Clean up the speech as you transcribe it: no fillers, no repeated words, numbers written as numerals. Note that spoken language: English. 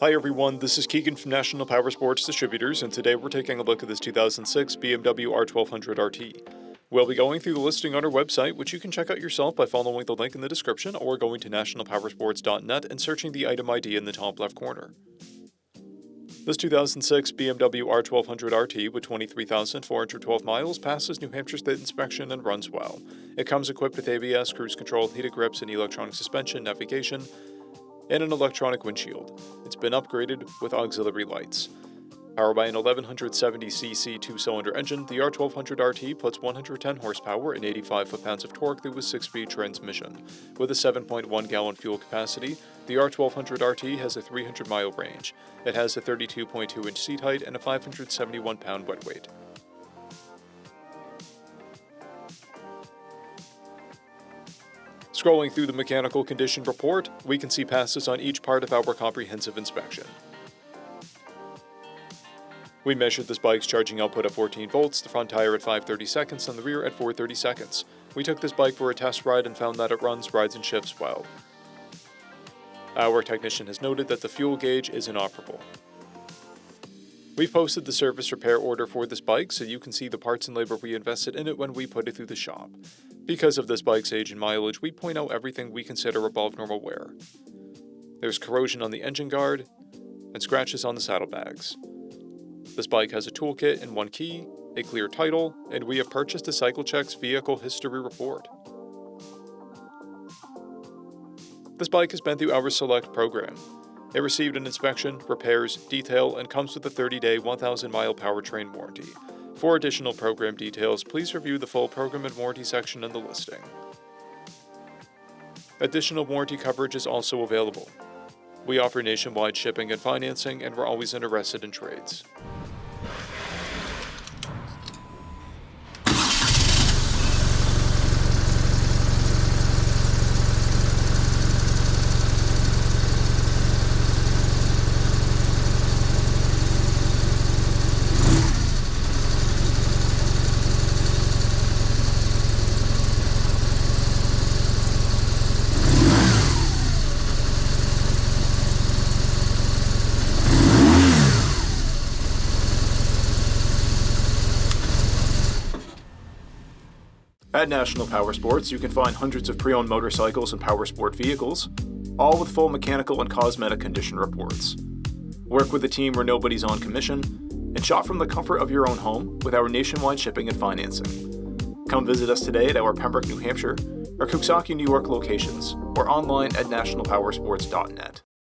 Hi everyone, this is Keegan from National Powersports Distributors, and today we're taking a look at this 2006 BMW R1200RT. We'll be going through the listing on our website, which you can check out yourself by following the link in the description or going to nationalpowersports.net and searching the item ID in the top left corner. This 2006 BMW R1200RT with 23,412 miles passes New Hampshire State inspection and runs well. It comes equipped with ABS, cruise control, heated grips, and electronic suspension, navigation, and an electronic windshield. It's been upgraded with auxiliary lights. Powered by an 1170cc two-cylinder engine, the R1200RT puts 110 horsepower and 85 foot-pounds of torque through a 6-speed transmission. With a 7.1-gallon fuel capacity, the R1200RT has a 300-mile range. It has a 32.2-inch seat height and a 571-pound wet weight. Scrolling through the mechanical condition report, we can see passes on each part of our comprehensive inspection. We measured this bike's charging output at 14 volts, the front tire at 5/30 seconds, and the rear at 4/30 seconds. We took this bike for a test ride and found that it runs, rides, and shifts well. Our technician has noted that the fuel gauge is inoperable. We've posted the service repair order for this bike so you can see the parts and labor we invested in it when we put it through the shop. Because of this bike's age and mileage, we point out everything we consider above normal wear. There's corrosion on the engine guard and scratches on the saddlebags. This bike has a toolkit and one key, a clear title, and we have purchased a CycleCheck's vehicle history report. This bike has been through our Select program. It received an inspection, repairs, detail, and comes with a 30-day, 1,000-mile powertrain warranty. For additional program details, please review the full program and warranty section in the listing. Additional warranty coverage is also available. We offer nationwide shipping and financing, and we're always interested in trades. At National Powersports, you can find hundreds of pre-owned motorcycles and powersport vehicles, all with full mechanical and cosmetic condition reports. Work with a team where nobody's on commission, and shop from the comfort of your own home with our nationwide shipping and financing. Come visit us today at our Pembroke, New Hampshire, or Coxsackie, New York locations, or online at nationalpowersports.net.